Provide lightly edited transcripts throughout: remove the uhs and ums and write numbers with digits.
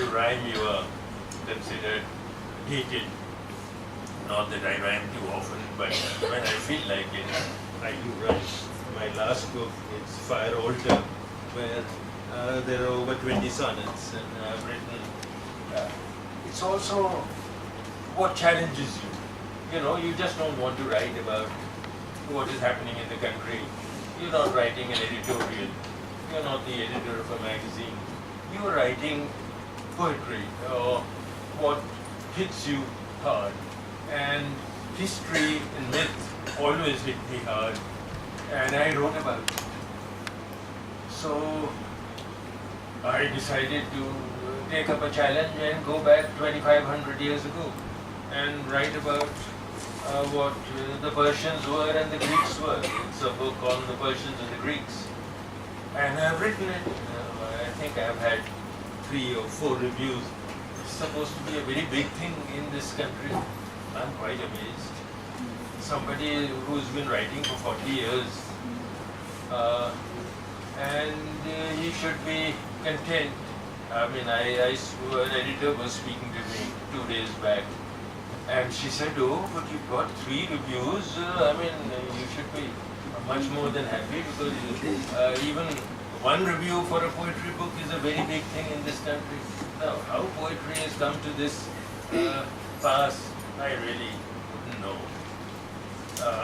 rhyme, you are considered dated. Not that I rhyme too often, but when I feel like it, I do rhyme. My last book is Fire Altar, where there are over 20 sonnets, and I've written. It's also what challenges you. You know, you just don't want to write about what is happening in the country. You're not writing an editorial. You're not the editor of a magazine. You're writing poetry, or what hits you hard. And history and myth always hit me hard, and I wrote about it. So I decided to take up a challenge and go back 2,500 years ago and write about what the Persians were and the Greeks were. It's a book on the Persians and the Greeks. And I've written it. I think I've had 3 or 4 reviews. It's supposed to be a very big thing in this country. I'm quite amazed. Somebody who's been writing for 40 years, and he should be content. I mean, an editor was speaking to me 2 days back, and she said, "Oh, but you've got 3 reviews. I mean, you should be much more than happy, because even 1 review for a poetry book is a very big thing in this country." Now, how poetry has come to this pass, I really wouldn't know.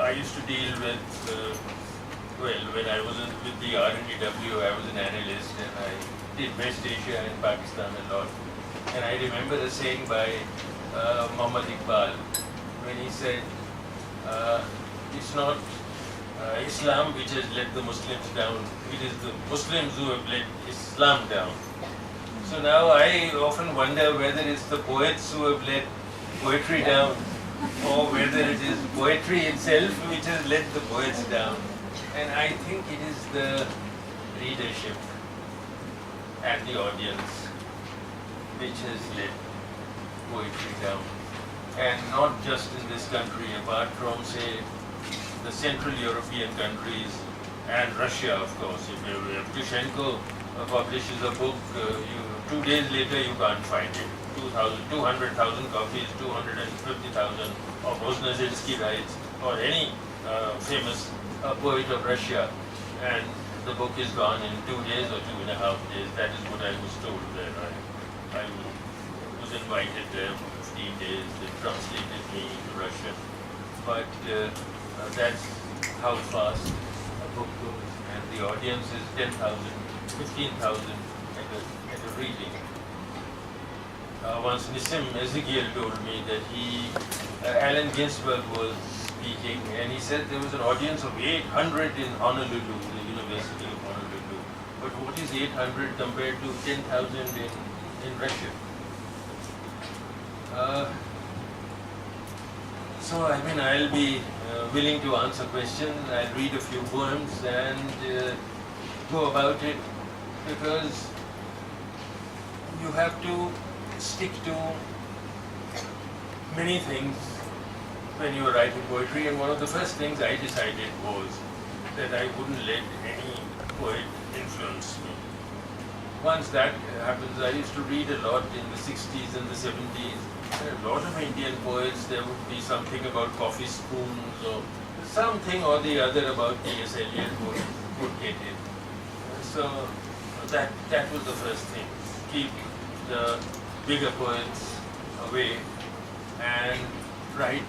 I used to deal with, when I was with the RNDW, I was an analyst, and I did West Asia and Pakistan a lot. And I remember a saying by Muhammad Iqbal, when he said, it's not Islam which has let the Muslims down, it is the Muslims who have let Islam down. So now I often wonder whether it's the poets who have let poetry down, or whether it is poetry itself which has let the poets down. And I think it is the readership and the audience which has let poetry down. And not just in this country, apart from, say, the Central European countries and Russia, of course. If Evtushenko publishes a book, 2 days later you can't find it. 200,000 copies, 250,000, or Voznesensky writes, or any famous poet of Russia, and the book is gone in 2 days or 2.5 days. That is what I was told there. I was invited there for 15 days. They translated me into Russian. But that's how fast a book goes. And the audience is 10,000, 15,000 at a reading. Once Nissim Ezekiel told me that Allen Ginsberg was speaking, and he said there was an audience of 800 in Honolulu, the University of Honolulu. But what is 800 compared to 10,000 in Russia? So, I mean, I'll be willing to answer questions. I'll read a few poems and go about it, because you have to stick to many things when you are writing poetry, and one of the first things I decided was that I wouldn't let any poet influence me. Once that happens, I used to read a lot in the 60s and the 70s. A lot of Indian poets, there would be something about coffee spoons or something or the other about T.S. Eliot would get in. So that was the first thing. Keep the bigger poets away and write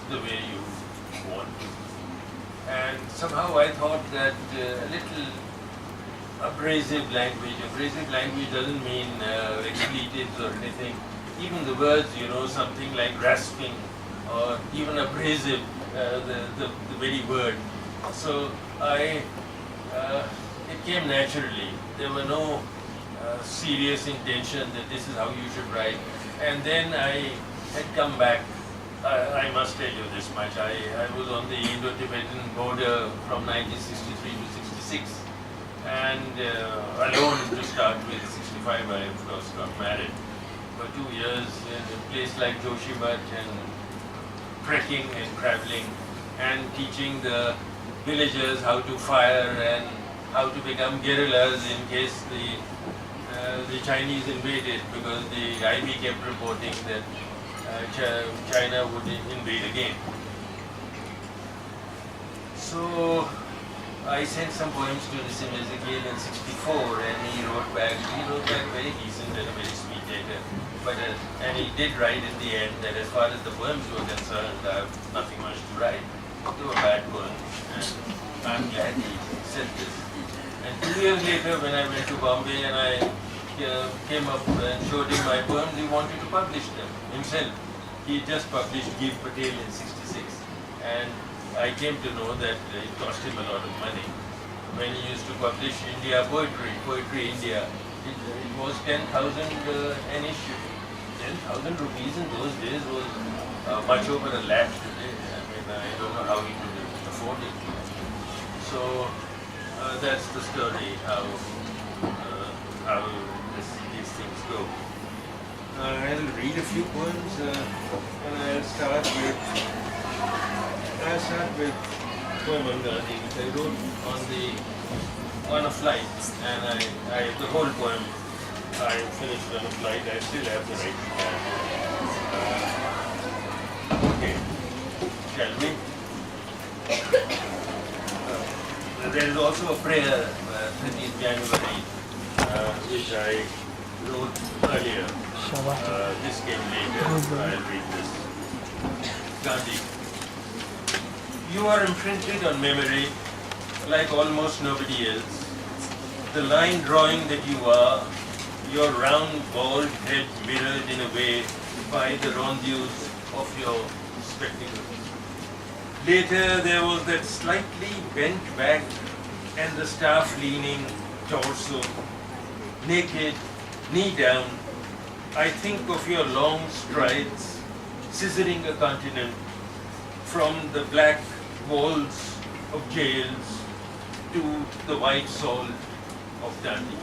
the way you want to. And somehow I thought that a little abrasive language doesn't mean expletives or anything. Even the words, something like grasping or even abrasive, the very word. So it came naturally. There were no serious intention that this is how you should write. And then I had come back. I must tell you this much. I was on the Indo-Tibetan border from 1963 to 66, and alone to start with. 65, I of course got married. For 2 years in a place like Joshibat, and trekking and traveling and teaching the villagers how to fire and how to become guerrillas in case the the Chinese invaded because the IB kept reporting that China would invade again. So I sent some poems to Mr. Keki in '64, and he wrote back very decent and a very sweet letter. But and he did write in the end that as far as the poems were concerned, I have nothing much to write. They were bad poems, and I'm glad he said this. And 2 years later, when I went to Bombay and I came up and showed him my poems, he wanted to publish them himself. He just published Give Patel in '66, and I came to know that it cost him a lot of money. When he used to publish India Poetry India, it was 10,000 an issue. 10,000 rupees in those days was much over a lakh today. I mean, I don't know how he could afford it. So that's the story, how these things go. I'll read a few poems, and I'll start with poem on Gandhi, which I wrote on a flight, and the whole poem I finished on a flight. I still have the right okay, shall we? There is also a prayer, 13th January, which I wrote earlier. This came later. I'll read this. Gandhi. You are imprinted on memory like almost nobody else. The line drawing that you are, your round bald head mirrored in a way by the rondules of your spectacles. Later there was that slightly bent back and the staff-leaning torso, naked, knee down. I think of your long strides, scissoring a continent from the black walls of jails to the white salt of Dandi.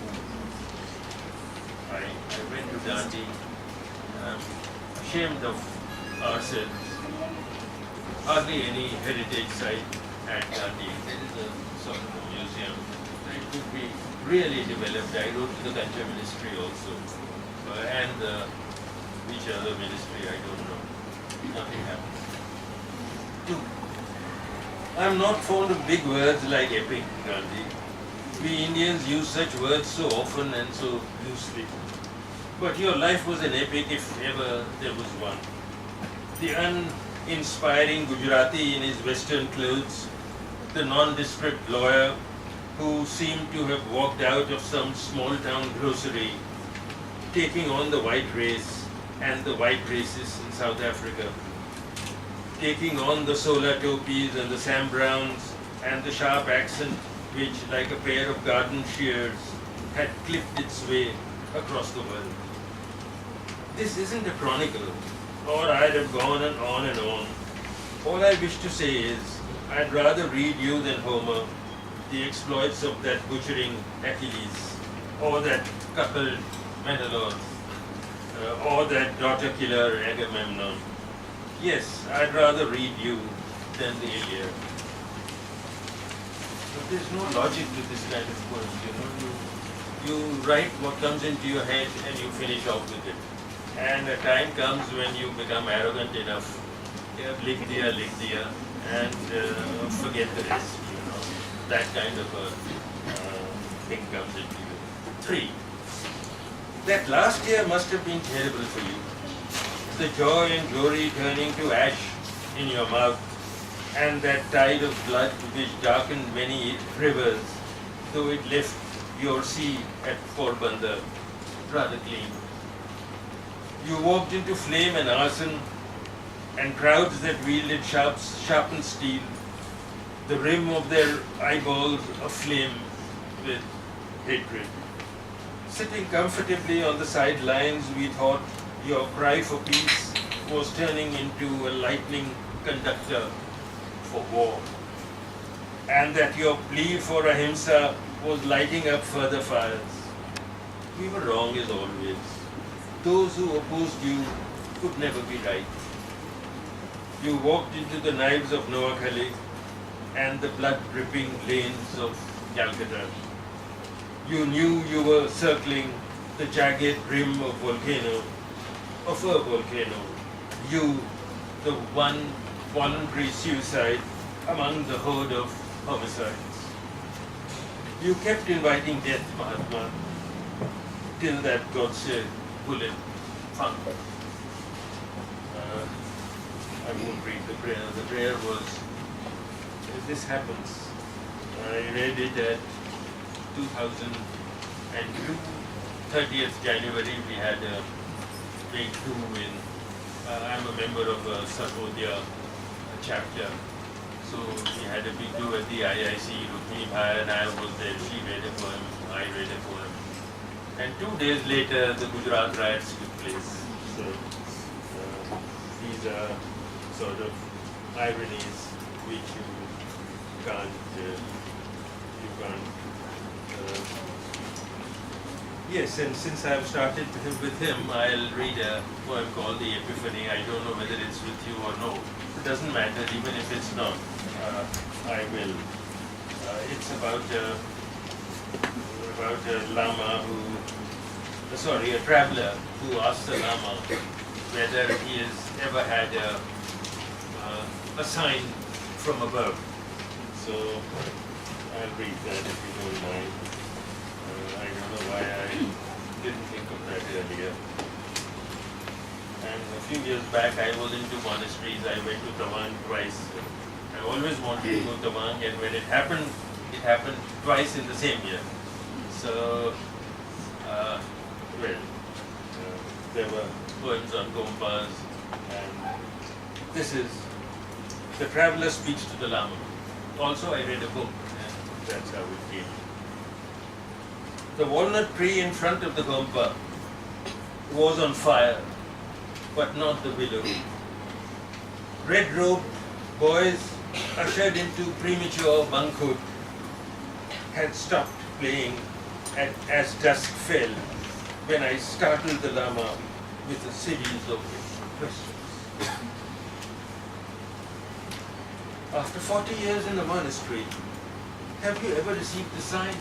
I went to Dandi, ashamed of ourselves. Hardly any heritage site at Dandi. There is a sort of a museum. It could be really developed. I wrote to the Culture Ministry also, and which other ministry, I don't know. Nothing happened. Two. I'm not fond of big words like epic, Gandhi. We Indians use such words so often and so loosely. But your life was an epic if ever there was one. The uninspiring Gujarati in his western clothes, the nondescript lawyer who seemed to have walked out of some small town grocery, taking on the white race and the white racists in South Africa, taking on the solar topis and the Sam Browns and the sharp accent which, like a pair of garden shears, had clipped its way across the world. This isn't a chronicle, or I'd have gone and on and on. All I wish to say is, I'd rather read you than Homer, the exploits of that butchering Achilles, or that coupled Menelaus, or that daughter-killer Agamemnon. Yes, I'd rather read you than the Iliad. But there's no logic to this kind of poem, you know. You write what comes into your head and you finish off with it. And a time comes when you become arrogant enough, lik diya, and forget the rest, you know. That kind of a thing comes into you. 3. That last year must have been terrible for you. The joy and glory turning to ash in your mouth, and that tide of blood which darkened many rivers, though it left your sea at Porbandar rather clean. You walked into flame and arson, and crowds that wielded sharpened steel, the rim of their eyeballs aflame with hatred. Sitting comfortably on the sidelines, we thought your cry for peace was turning into a lightning conductor for war, and that your plea for ahimsa was lighting up further fires. We were wrong as always. Those who opposed you could never be right. You walked into the knives of Noakhali and the blood-dripping lanes of Calcutta. You knew you were circling the jagged rim of a volcano, you, the one voluntary suicide among the horde of homicides. You kept inviting death, Mahatma, till that Godse bullet funk. I won't read the prayer. The prayer was, this happens. I read it at 2002, 30th January. We had a big do in, I'm a member of a Sarvodaya chapter. So we had a big do at the IIC. Rukmini Bhai and I was there. She read a poem, I read a poem. And 2 days later, the Gujarat riots took place. So these are sort of ironies which you can't. Yes, and since I've started with him, I'll read a poem called The Epiphany. I don't know whether it's with you or no. It doesn't matter, even if it's not. I will. It's about a lama a traveler who asked the lama whether he has ever had a sign from above. So I'll read that if you don't mind. I don't know why I didn't think of that earlier. And a few years back, I was into monasteries. I went to Tawang twice. I always wanted to go to Tawang, and when it happened twice in the same year. So, there were poems on Gompas, and this is The Traveler Speaks to the Lama. Also, I read a book, and that's how it came. The walnut tree in front of the Gompa was on fire, but not the willow. Red-robed boys ushered into premature monkhood had stopped playing as dusk fell when I startled the Lama with a series of questions. After 40 years in the monastery, have you ever received a sign?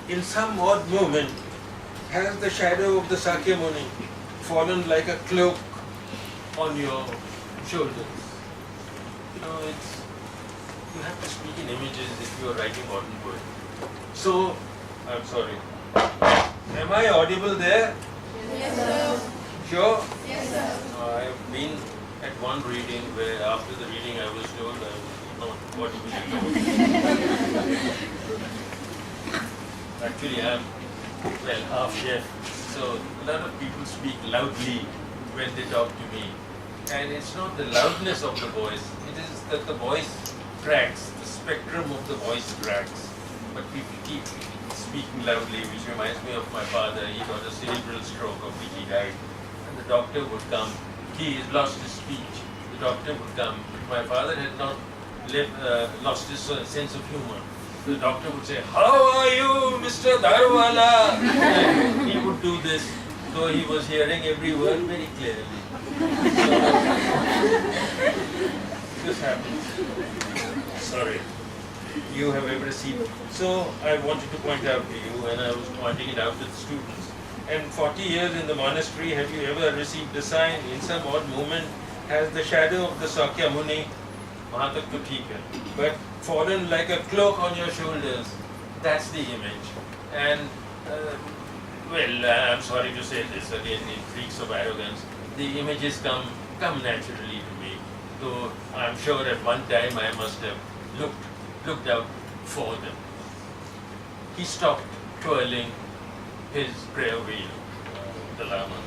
In some odd moment, has the shadow of the Sakyamuni fallen like a cloak on your shoulders? You have to speak in images if you are writing modern poetry. So, I'm sorry. Am I audible there? Yes, sir. Sure? Yes, sir. I have been at one reading where after the reading I was told I was not audible at all. Actually, I'm half deaf, so a lot of people speak loudly when they talk to me. And it's not the loudness of the voice, it is that the voice cracks, the spectrum of the voice cracks. But people keep speaking loudly, which reminds me of my father. He got a cerebral stroke of which he died. And the doctor would come, he had lost his speech. The doctor would come. My father had not lost his sense of humor. The doctor would say, "How are you, Mr. Dharuwala?" And he would do this, though he was hearing every word very clearly. So, this happens. Sorry. You have ever received. So I wanted to point out to you, and I was pointing it out to the students. And 40 years in the monastery, have you ever received a sign in some odd moment? Has the shadow of the Sakyamuni, Mahatak to theek hai, but fallen like a cloak on your shoulders? That's the image. And I'm sorry to say this again in freaks of arrogance. The images come naturally to me. Though I'm sure at one time I must have looked out for them. He stopped twirling his prayer wheel, the Lama.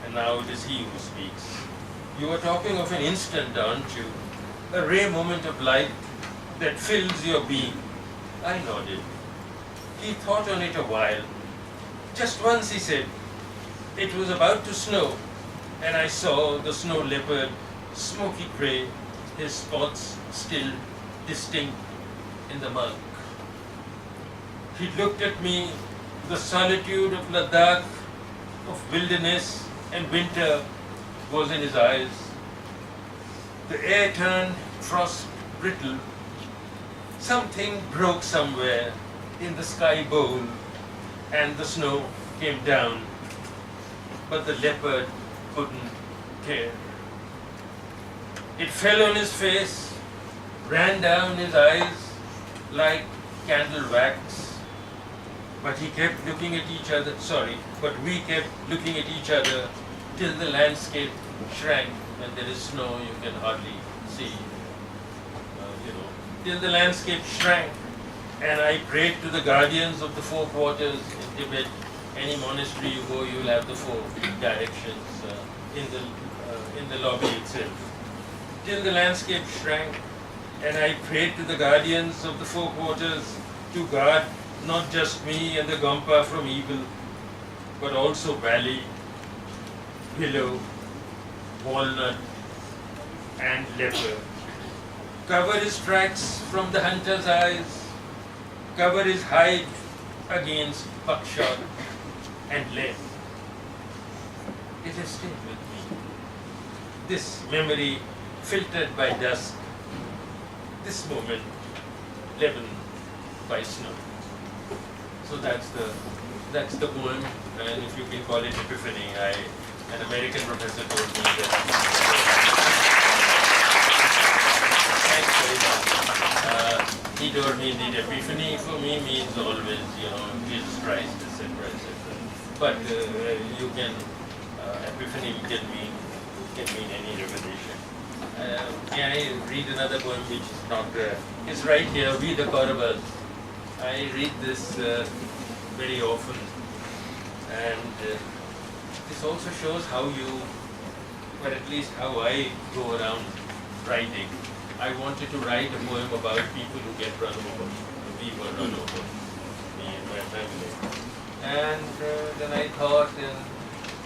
And now it is he who speaks. You were talking of an instant, aren't you? A rare moment of light that fills your being. I nodded. He thought on it a while. Just once, he said, it was about to snow, and I saw the snow leopard, smoky grey, his spots still distinct in the mug. He looked at me, the solitude of Ladakh, of wilderness and winter was in his eyes. The air turned frost brittle. Something broke somewhere in the sky bowl. and the snow came down, but the leopard couldn't care. It fell on his face, ran down his eyes like candle wax, but he kept looking at each other, but we kept looking at each other till the landscape shrank. When there is snow, you can hardly see, till the landscape shrank, and I prayed to the guardians of the four quarters in Tibet. Any monastery you go, you will have the four directions in the lobby itself. Till the landscape shrank, and I prayed to the guardians of the four quarters to guard not just me and the Gompa from evil, but also valley, willow, walnut, and leopard. Cover his tracks from the hunter's eyes, cover his hide against buckshot and lead. It has stayed with me. This memory filtered by dusk, this moment leavened by snow. So that's the poem, and if you can call it epiphany. An American professor told me that. Thanks very much. He told me that epiphany for me means always, Jesus Christ, etc., etc. But you can epiphany can mean any revelation. Can I read another poem which is not it's right here, We the Kauravas. I read this very often, and this also shows how you, or at least how I go around writing. I wanted to write a poem about people who get run over. We were run over, me and my family. And then I thought, and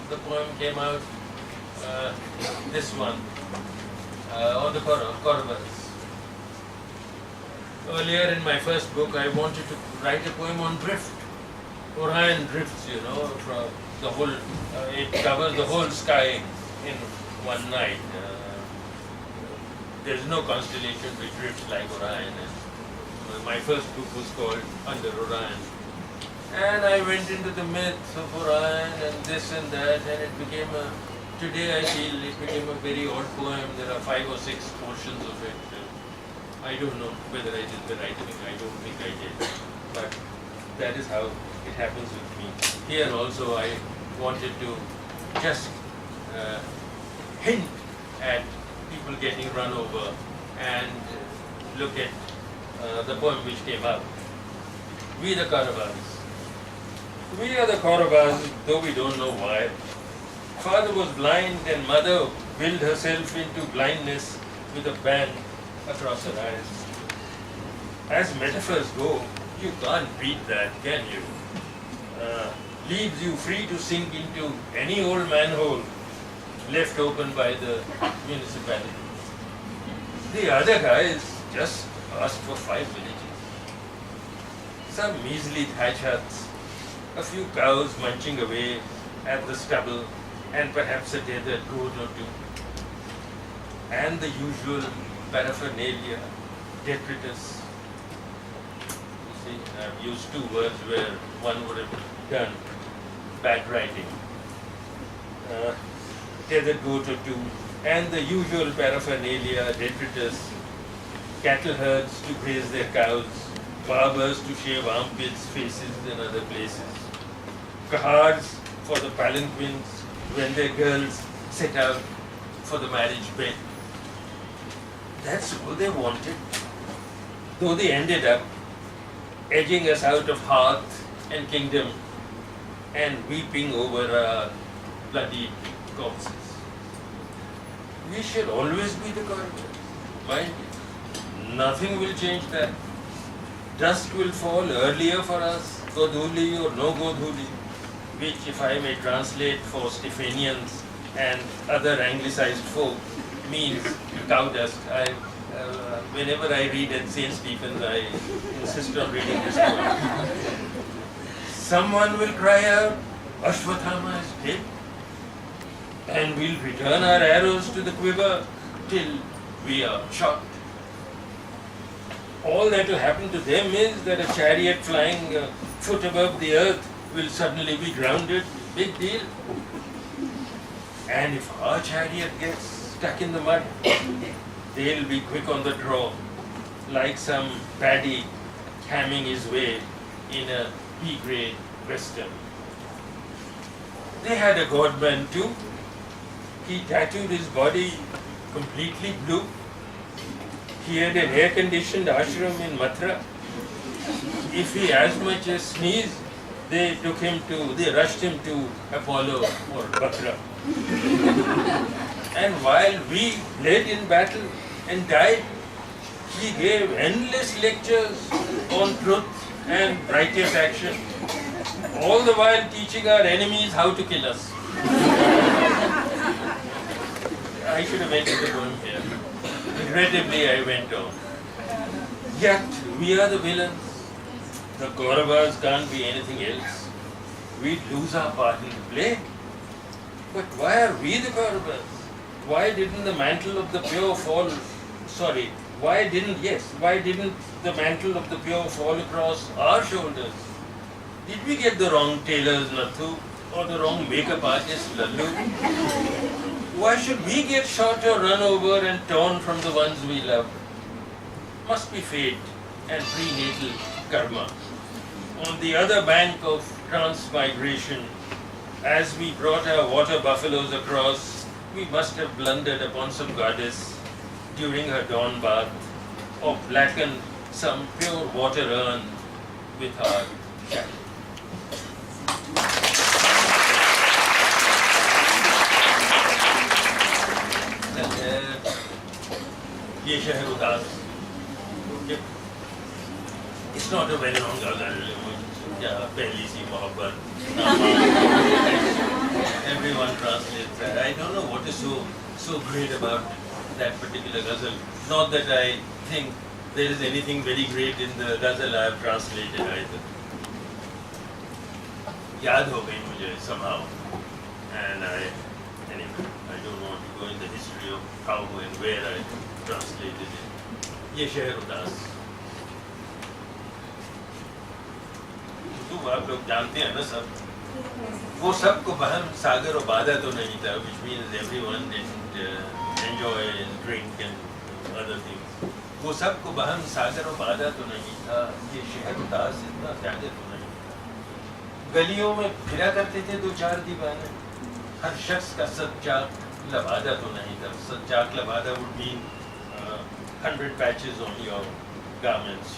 the poem came out, this one, on the Kauravas. Earlier in my first book, I wanted to write a poem on drift. Orion drifts, from the whole, it covers the whole sky in one night. There is no constellation which drifts like Orion. And my first book was called Under Orion. And I went into the myths of Orion and this and that, and it became today I feel it became a very odd poem. There are 5 or 6 portions of it. I don't know whether I did the right thing. I don't think I did. But that is how it happens with me. Here also I wanted to just hint at people getting run over and look at the poem which came up. We the Kauravas. We are the Kauravas, though we don't know why. Father was blind and mother willed herself into blindness with a band across her eyes. As metaphors go, you can't beat that, can you? Leaves you free to sink into any old manhole left open by the municipality. The other guys just asked for 5 villages. Some measly thatch huts, a few cows munching away at the stubble, and perhaps a tethered goat or two. And the usual paraphernalia, detritus. You see, I've used 2 words where one would have done bad writing. Tethered goat or two, and the usual paraphernalia, detritus, cattle herds to graze their cows, barbers to shave armpits, faces, and other places, kahars for the palanquins when their girls set out for the marriage bed. That's all they wanted. Though they ended up edging us out of hearth and kingdom and weeping over our bloody corpses. We shall always be the Kauravas. Mind you, nothing will change that. Dusk will fall earlier for us, Godhuli or no Godhuli, which, if I may translate for Stephanians and other anglicized folk, means cow dust. Whenever I read at St. Stephen's, I insist on reading this poem. Someone will cry out, Ashwatthama is dead, and we'll return our arrows to the quiver till we are shot. All that will happen to them is that a chariot flying a foot above the earth will suddenly be grounded. Big deal. And if our chariot gets stuck in the mud, they'll be quick on the draw, like some paddy hamming his way in a B-grade Western. They had a godman too. He tattooed his body completely blue. He had an air-conditioned ashram in Mathura. If he as much as sneezed, they rushed him to Apollo or Batra. And while we bled in battle and died, he gave endless lectures on truth and righteous action, all the while teaching our enemies how to kill us. I should have ended the poem here. Regrettably, I went on. Yet, we are the villains. The Kauravas can't be anything else. We'd lose our part in the play. But why are we the Kauravas? Why didn't the mantle of the pure fall? Why didn't the mantle of the pure fall across our shoulders? Did we get the wrong tailors, Nathu, or the wrong makeup artist, Lallu? Why should we get shot or run over and torn from the ones we love? Must be fate and prenatal karma. On the other bank of transmigration, as we brought our water buffaloes across, we must have blundered upon some goddess during her dawn bath, or blackened some pure water urn with our shadow. ये शहर उदास. It's not a well-known ghazal. पहली सी मोहब्बत. Everyone translates that. I don't know what is so great about that particular ghazal. Not that I think there is anything very great in the ghazal I have translated either. याद हो गई मुझे somehow, and I don't want to go in the history of how and where I translated it. ये शहर उदास. तो आप लोग जानते हैं ना सब. वो सबको बहम सागर और बाधा तो नहीं था, which means everyone didn't enjoy and drink and other things. वो सबको बहम सागर और बाधा तो नहीं था. ये शहर उदास इतना ज्यादा तो नहीं था. गलियों में फिरा करते थे दो चार दीवाने. हर शख्स का सच्चाक लबादा तो नहीं था. सच्चाक लबादा would mean 100 patches on your garments,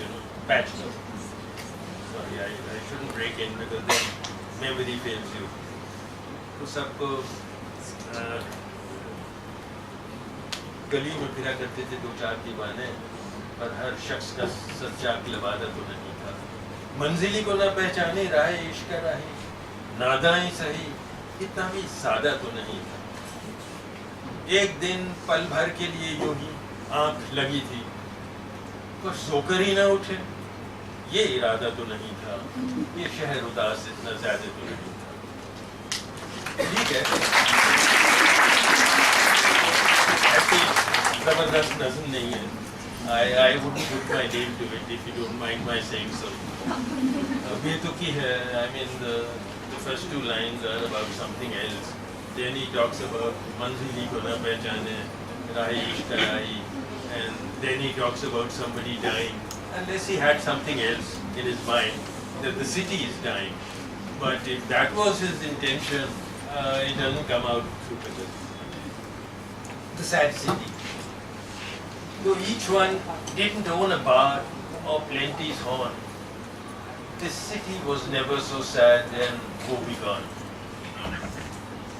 patched up. Sorry, I shouldn't break in because then memory fails you. तो सबको गली में फिरा करते थे दो चार दीवाने, पर हर शख्स का सच्चाक लबादा तो नहीं था. मंजिली को ना पहचाने राह इश्क राही, नादाएं सही इतना भी सादा तो नहीं था. एक दिन पल भर के लिए यूं ही आंख लगी थी, पर सोकर ही ना उठे, ये इरादा तो नहीं था. ये शहर उदास इतना ज्यादा तो नहीं था. ठीक है, ऐसी जबरदस्त नज़्म नहीं है. I wouldn't put my name to it if you don't mind my saying so. बेतुकी है. I mean the first two lines are about something else. Then he talks about manzili ko na pehchane, rahi ishq rahi, and then he talks about somebody dying. Unless he had something else in his mind, that the city is dying. But if that was his intention, it doesn't come out super good. The sad city. Though each one didn't own a bar or plenty's horn, this city was never so sad and woebegone.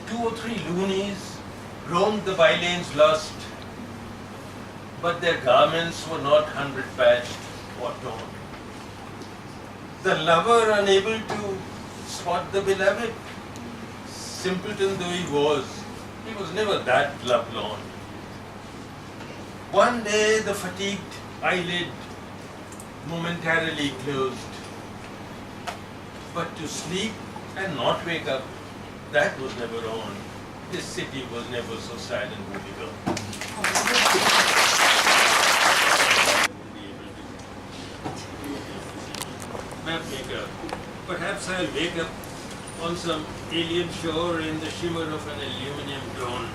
2 or 3 loonies roamed the bylanes lost, but their garments were not 100 patched or torn. The lover unable to spot the beloved, simpleton though he was never that lovelorn. One day the fatigued eyelid momentarily closed, but to sleep and not wake up, that was never on. This city was never so sad and woebegone. Perhaps I'll wake up on some alien shore in the shimmer of an aluminum dawn,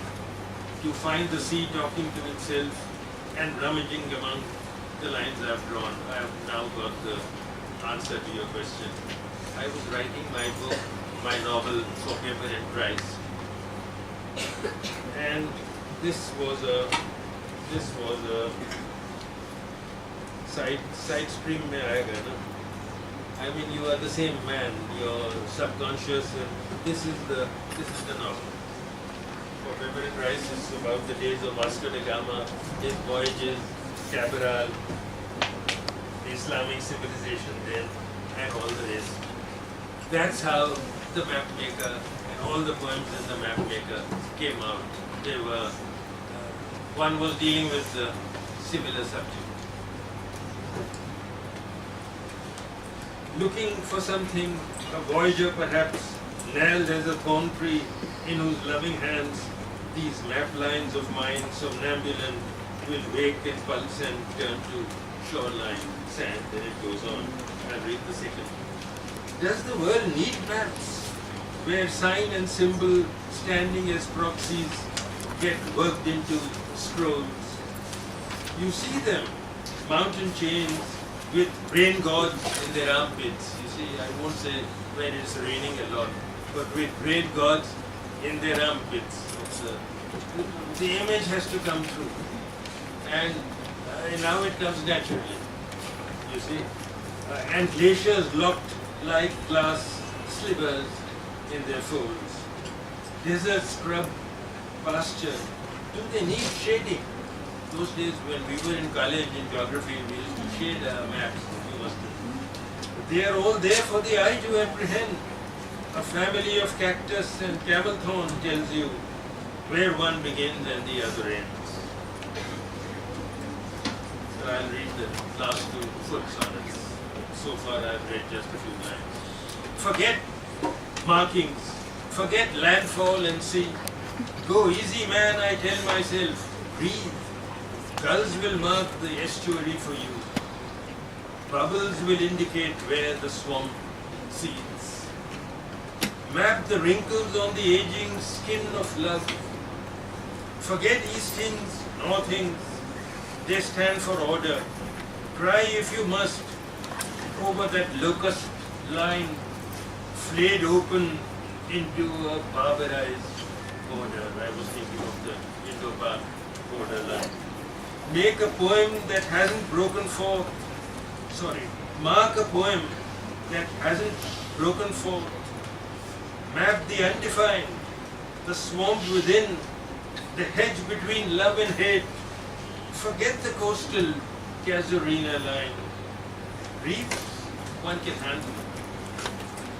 to find the sea talking to itself and rummaging among the lines I've drawn. I have now got the answer to your question. I was writing my book, my novel, for paper and price, and this was a side stream में आएगा ना. I mean, you are the same man. Your subconscious, and this is the novel. For paper and price is about the days of Vasco da Gama, his voyages, Cabral, the Islamic civilization then, and all the rest. That's how the map maker and all the poems in the map maker came out. They were, one was dealing with the similar subject. Looking for something, a voyager perhaps, nailed as a thorn tree, in whose loving hands these map lines of mine, somnambulant, will wake and pulse and turn to shoreline sand. Then it goes on. I'll read the second. Does the world need maps, where sign and symbol, standing as proxies, get worked into scrolls? You see them, mountain chains, with rain gods in their armpits. You see, I won't say when it's raining a lot, but with rain gods in their armpits. The image has to come through, and now it comes naturally. You see, and glaciers locked like glass slivers in their folds. Desert scrub pasture. Do they need shading? Those days when we were in college in geography, we used to shade our maps. They are all there for the eye to apprehend. A family of cactus and camel thorn tells you where one begins and the other ends. So I'll read the last two foot sonnets. So far I've read just a few lines. Forget markings, forget landfall and sea. Go easy, man, I tell myself. Breathe. Gulls will mark the estuary for you. Bubbles will indicate where the swamp seeds. Map the wrinkles on the aging skin of love. Forget eastings, northings. They stand for order. Cry if you must over that locust line, flayed open into a barbarized border. I was thinking of the Indo-Pak borderline. Make a poem that hasn't broken forth. Mark a poem that hasn't broken forth. Map the undefined, the swamp within, the hedge between love and hate. Forget the coastal Casuarina line. Reefs one can handle.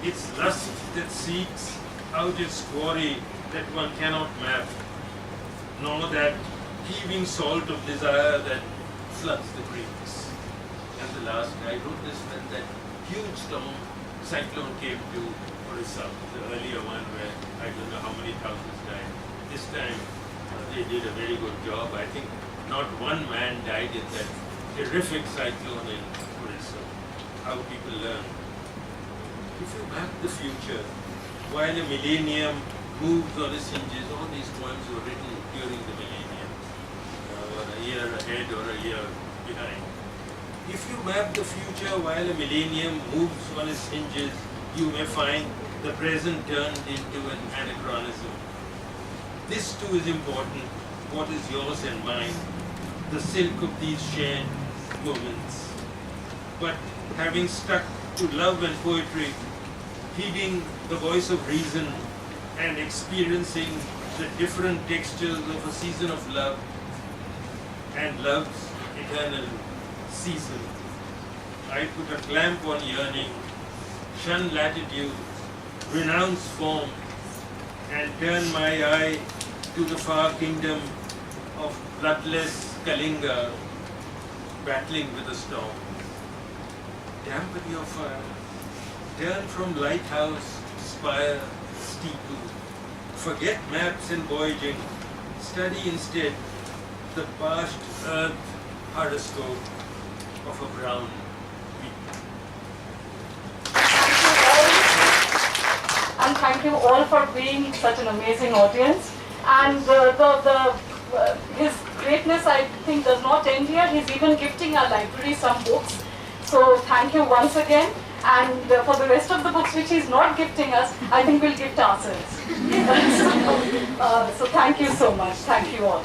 It's lust that seeks out its quarry that one cannot map, nor that heaving salt of desire that floods the creeks. And the last, I wrote this when that huge cyclone came to Orissa, the earlier one where I don't know how many thousands died. This time they did a very good job. I think not one man died in that terrific cyclone in Orissa. How people learn. If you map the future, while a millennium moves on its hinges, all these poems were written during the millennium, or a year ahead or a year behind. If you map the future while a millennium moves on its hinges, you may find the present turned into an anachronism. This too is important, what is yours and mine, the silk of these shared moments. But having stuck to love and poetry, heeding the voice of reason and experiencing the different textures of a season of love and love's eternal season, I put a clamp on yearning, shun latitude, renounce form, and turn my eye to the far kingdom of bloodless Kalinga battling with a storm. Dampen your fire, turn from lighthouse, spire, steeple, forget maps and voyaging, study instead the parched earth horoscope of a brown people. Thank all for being such an amazing audience. And his greatness, I think, does not end here. He's even gifting our library some books. So thank you once again. And for the rest of the books which he's not gifting us, I think we'll gift ourselves. So thank you so much. Thank you all.